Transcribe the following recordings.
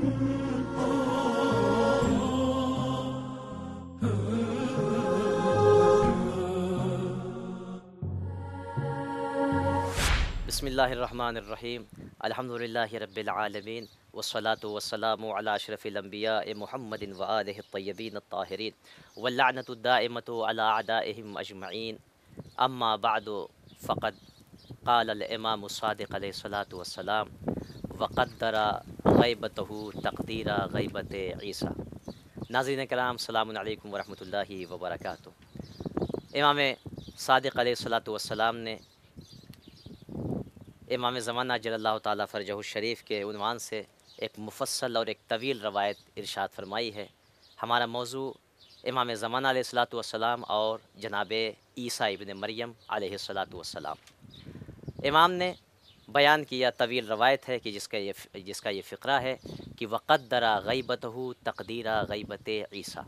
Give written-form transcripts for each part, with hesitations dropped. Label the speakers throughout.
Speaker 1: بسم اللہ الرحمن الرحیم، الحمدللہ رب العالمین، والصلاة والسلام علی اشرف الانبیاء محمد وآلہ الطیبین الطاہرین، واللعنۃ الدائمۃ علی اعدائہم اجمعین، اما بعد فقد قال الامام الصادق علیہ الصلاۃ والسلام وقدر غیبتہ تقدیر غیبت عیسیٰ۔ ناظرین کرام، السلام علیکم ورحمۃ اللہ وبرکاتہ۔ امام صادق علیہ الصلاۃ والسلام نے امام زمانہ جل اللہ تعالیٰ فرجہ الشریف کے عنوان سے ایک مفصل اور ایک طویل روایت ارشاد فرمائی ہے۔ ہمارا موضوع امام زمانہ علیہ الصلاۃ والسلام اور جناب عیسیٰ ابن مریم علیہ الصلاۃ والسلام۔ امام نے بیان کیا، طویل روایت ہے کہ جس کا یہ فقرہ ہے کہ وقدر غیبتہ تقدیر غیبت عیسیٰ،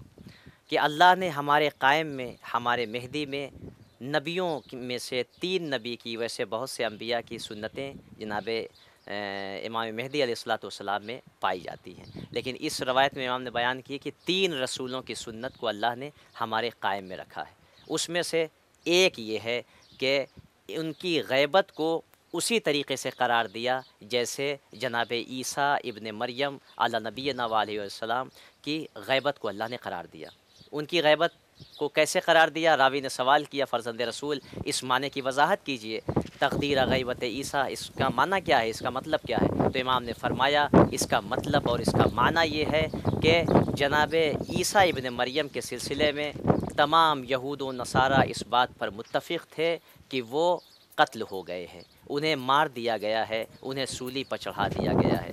Speaker 1: کہ اللہ نے ہمارے قائم میں، ہمارے مہدی میں، نبیوں میں سے 3 نبی کی، ویسے بہت سے انبیاء کی سنتیں جناب امام مہدی علیہ الصلاۃ والسلام میں پائی جاتی ہیں، لیکن اس روایت میں امام نے بیان کی کہ 3 رسولوں کی سنت کو اللہ نے ہمارے قائم میں رکھا ہے۔ اس میں سے ایک یہ ہے کہ ان کی غیبت کو اسی طریقے سے قرار دیا جیسے جناب عیسیٰ ابن مریم علی نبینا علیہ السلام کی غیبت کو اللہ نے قرار دیا۔ ان کی غیبت کو کیسے قرار دیا؟ راوی نے سوال کیا، فرزند رسول اس معنی کی وضاحت کیجئے، تقدیر غیبت عیسیٰ، اس کا معنی کیا ہے، اس کا مطلب کیا ہے؟ تو امام نے فرمایا اس کا مطلب اور اس کا معنی یہ ہے کہ جناب عیسیٰ ابن مریم کے سلسلے میں تمام یہود و نصارہ اس بات پر متفق تھے کہ وہ قتل ہو گئے ہیں، انہیں مار دیا گیا ہے، انہیں سولی پر چڑھا دیا گیا ہے،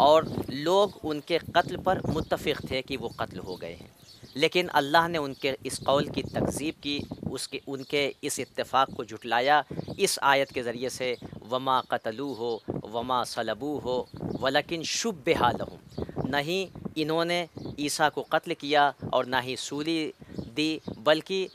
Speaker 1: اور لوگ ان کے قتل پر متفق تھے کہ وہ قتل ہو گئے ہیں۔ لیکن اللہ نے ان کے اس قول کی تکذیب کی، ان کے اس اتفاق کو جھٹلایا اس آیت کے ذریعے سے، وما قتلوہ وما صلبوہ ولکن شبہ لہم، نہ ہی انہوں نے عیسیٰ کو قتل کیا اور نہ ہی سولی دی، بلکہ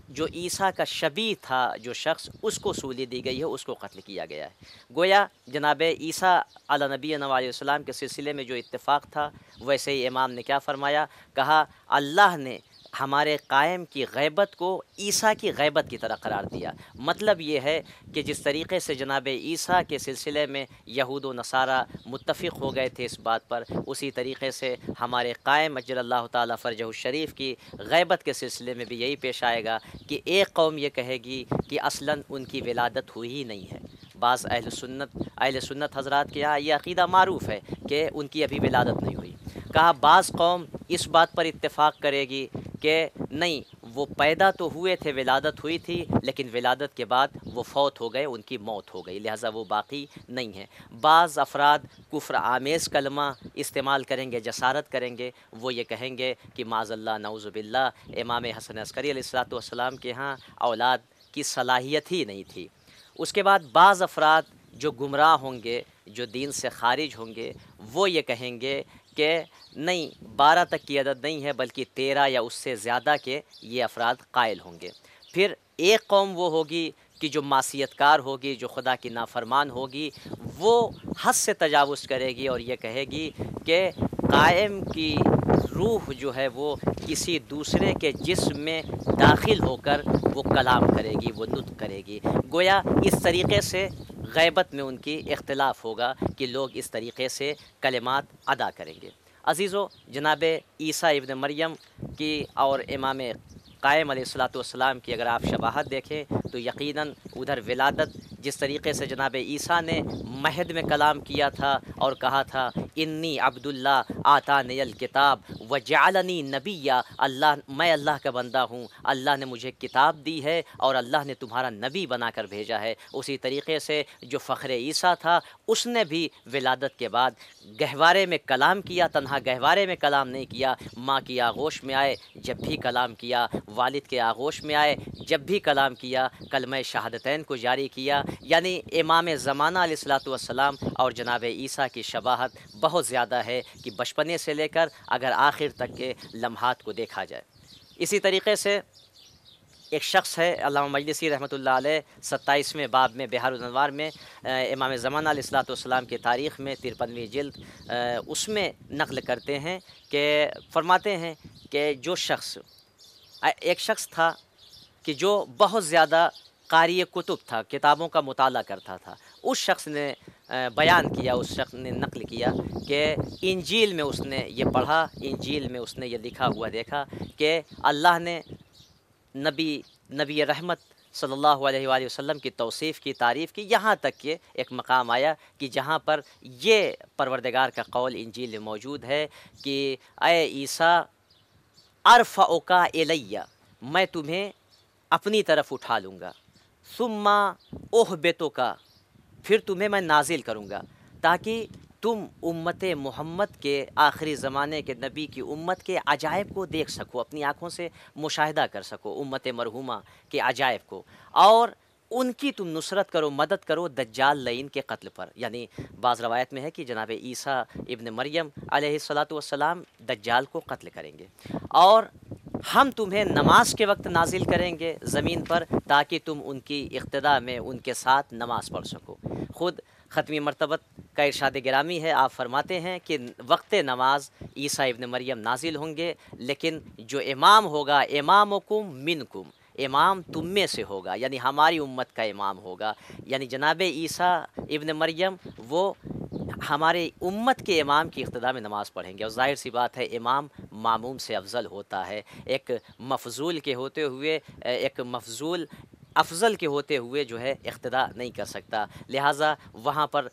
Speaker 1: جو عیسیٰ کا شبیہ تھا، جو شخص، اس کو سولی دی گئی ہے، اس کو قتل کیا گیا ہے۔ گویا جناب عیسیٰ علی نبی علیہ السلام کے سلسلے میں جو اتفاق تھا، ویسے ہی امام نے کیا فرمایا؟ کہا اللہ نے ہمارے قائم کی غیبت کو عیسیٰ کی غیبت کی طرح قرار دیا۔ مطلب یہ ہے کہ جس طریقے سے جناب عیسیٰ کے سلسلے میں یہود و نصارہ متفق ہو گئے تھے اس بات پر، اسی طریقے سے ہمارے قائم اجل اللہ تعالیٰ فرجہ الشریف کی غیبت کے سلسلے میں بھی یہی پیش آئے گا کہ ایک قوم یہ کہے گی کہ اصلاً ان کی ولادت ہوئی ہی نہیں ہے۔ بعض اہل سنت حضرات کے یہاں یہ عقیدہ معروف ہے کہ ان کی ابھی ولادت نہیں ہوئی۔ کہا بعض قوم اس بات پر اتفاق کرے گی کہ نہیں، وہ پیدا تو ہوئے تھے، ولادت ہوئی تھی، لیکن ولادت کے بعد وہ فوت ہو گئے، ان کی موت ہو گئی، لہٰذا وہ باقی نہیں ہیں۔ بعض افراد کفر آمیز کلمہ استعمال کریں گے، جسارت کریں گے، وہ یہ کہیں گے کہ معاذ اللہ نعوذ باللہ امام حسن عسکری علیہ الصلوۃ والسلام کے ہاں اولاد کی صلاحیت ہی نہیں تھی۔ اس کے بعد بعض افراد جو گمراہ ہوں گے، جو دین سے خارج ہوں گے، وہ یہ کہیں گے کہ نہیں، 12 تک کی عدد نہیں ہے بلکہ 13 یا اس سے زیادہ کے یہ افراد قائل ہوں گے۔ پھر ایک قوم وہ ہوگی کہ جو معصیت کار ہوگی، جو خدا کی نافرمان ہوگی، وہ حد سے تجاوز کرے گی اور یہ کہے گی کہ قائم کی روح جو ہے وہ کسی دوسرے کے جسم میں داخل ہو کر وہ کلام کرے گی، وہ نطق کرے گی۔ گویا اس طریقے سے غیبت میں ان کی اختلاف ہوگا کہ لوگ اس طریقے سے کلمات ادا کریں گے۔ عزیزو، جناب عیسیٰ ابن مریم کی اور امام قائم علیہ الصلاۃ والسلام کی اگر آپ شباہت دیکھیں تو یقیناً ادھر ولادت جس طریقے سے جناب عیسیٰ نے مہد میں کلام کیا تھا اور کہا تھا انی عبداللہ آتانی الکتاب وجعلنی نبیا، میں اللہ کا بندہ ہوں، اللہ نے مجھے کتاب دی ہے اور اللہ نے تمہارا نبی بنا کر بھیجا ہے، اسی طریقے سے جو فخر عیسیٰ تھا اس نے بھی ولادت کے بعد گہوارے میں کلام کیا، تنہا گہوارے میں کلام نہیں کیا، ماں کی آغوش میں آئے جب بھی کلام کیا، والد کے آغوش میں آئے جب بھی کلام کیا، کلمہ شہادتین کو جاری کیا۔ یعنی امام زمانہ علیہ الصلوۃ والسلام اور جناب عیسیٰ کی شباہت بہت زیادہ ہے کہ بچپنے سے لے کر اگر آخر تک کے لمحات کو دیکھا جائے۔ اسی طریقے سے ایک شخص ہے علامہ مجلسی رحمۃ اللہ علیہ 27ویں باب میں بحار الانوار میں امام زمانہ علیہ الصلوۃ والسلام کی تاریخ میں 53ویں جلد اس میں نقل کرتے ہیں کہ فرماتے ہیں کہ جو شخص ایک شخص تھا کہ جو بہت زیادہ قاری کتب تھا، کتابوں کا مطالعہ کرتا تھا، اس شخص نے بیان کیا، اس شخص نے نقل کیا کہ انجیل میں اس نے یہ پڑھا، انجیل میں اس نے یہ لکھا ہوا دیکھا کہ اللہ نے نبی رحمت صلی اللہ علیہ وآلہ وسلم کی توصیف کی، تعریف کی، یہاں تک کہ ایک مقام آیا کہ جہاں پر یہ پروردگار کا قول انجیل میں موجود ہے کہ اے عیسیٰ ارفعک الیہ، میں تمہیں اپنی طرف اٹھا لوں گا، ثم اہبطک، پھر تمہیں میں نازل کروں گا تاکہ تم امت محمد کے آخری زمانے کے نبی کی امت کے عجائب کو دیکھ سکو، اپنی آنکھوں سے مشاہدہ کر سکو امت مرحومہ کے عجائب کو، اور ان کی تم نصرت کرو، مدد کرو دجال لعین کے قتل پر۔ یعنی بعض روایت میں ہے کہ جناب عیسیٰ ابن مریم علیہ الصلاۃ والسلام دجال کو قتل کریں گے، اور ہم تمہیں نماز کے وقت نازل کریں گے زمین پر تاکہ تم ان کی اقتداء میں ان کے ساتھ نماز پڑھ سکو۔ خود ختمی مرتبت کا ارشاد گرامی ہے، آپ فرماتے ہیں کہ وقت نماز عیسیٰ ابن مریم نازل ہوں گے، لیکن جو امام ہوگا امامکم منکم، امام تم میں سے ہوگا، یعنی ہماری امت کا امام ہوگا، یعنی جناب عیسیٰ ابن مریم وہ ہمارے امت کے امام کی اقتداء میں نماز پڑھیں گے، اور ظاہر سی بات ہے امام معموم سے افضل ہوتا ہے، ایک مفضول کے ہوتے ہوئے ایک مفضول افضل کے ہوتے ہوئے جو ہے اقتداء نہیں کر سکتا، لہٰذا وہاں پر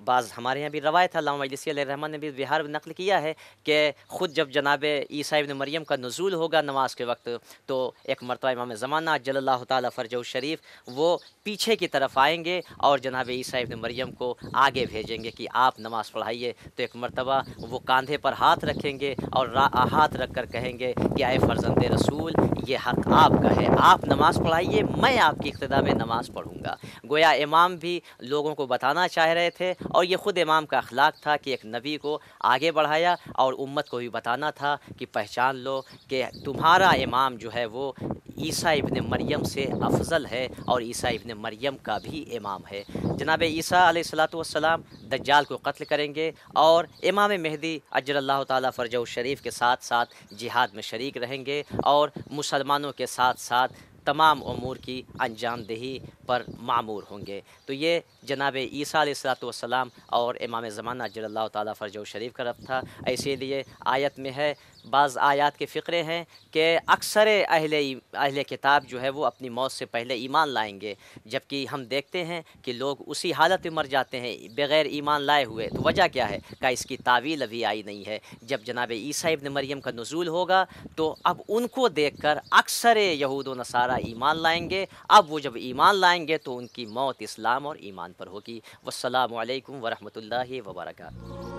Speaker 1: بعض ہمارے یہاں بھی روایت ہے، علامہ مجلسی علیہ الرحمٰن نے بھی بہار میں نقل کیا ہے کہ خود جب جناب عیسیٰ ابن مریم کا نزول ہوگا نماز کے وقت، تو ایک مرتبہ امام زمانہ جل اللہ تعالیٰ فرجہ الشریف وہ پیچھے کی طرف آئیں گے اور جناب عیسیٰ ابن مریم کو آگے بھیجیں گے کہ آپ نماز پڑھائیے، تو ایک مرتبہ وہ کاندھے پر ہاتھ رکھیں گے اور ہاتھ رکھ کر کہیں گے کہ اے فرزند رسول، یہ حق آپ کا ہے، آپ نماز پڑھائیے، میں آپ کی اقتداء میں نماز پڑھوں گا۔ گویا امام بھی لوگوں کو بتانا چاہ رہے تھے، اور یہ خود امام کا اخلاق تھا کہ ایک نبی کو آگے بڑھایا اور امت کو بھی بتانا تھا کہ پہچان لو کہ تمہارا امام جو ہے وہ عیسیٰ ابن مریم سے افضل ہے، اور عیسیٰ ابن مریم کا بھی امام ہے۔ جناب عیسیٰ علیہ الصلوۃ والسلام دجال کو قتل کریں گے، اور امام مہدی اجل اللہ تعالیٰ فرجہ الشریف کے ساتھ ساتھ جہاد میں شریک رہیں گے، اور مسلمانوں کے ساتھ ساتھ تمام امور کی انجام دہی پر معمور ہوں گے۔ تو یہ جناب عیسیٰ علیہ الصلوۃ والسلام اور امام زمانہ اجل اللہ تعالیٰ فرجہ الشریف کا ربط تھا۔ اسی لیے آیت میں ہے، بعض آیات کے فقرے ہیں کہ اکثر اہل کتاب جو ہے وہ اپنی موت سے پہلے ایمان لائیں گے، جبکہ ہم دیکھتے ہیں کہ لوگ اسی حالت میں مر جاتے ہیں بغیر ایمان لائے ہوئے۔ تو وجہ کیا ہے؟ کہ اس کی تعویل ابھی آئی نہیں ہے۔ جب جناب عیسیٰ ابن مریم کا نزول ہوگا تو اب ان کو دیکھ کر اکثر یہود و نصارہ ایمان لائیں گے، اب وہ جب ایمان لائیں گے تو ان کی موت اسلام اور ایمان پر ہوگی۔ والسلام علیکم ورحمۃ اللہ وبرکاتہ۔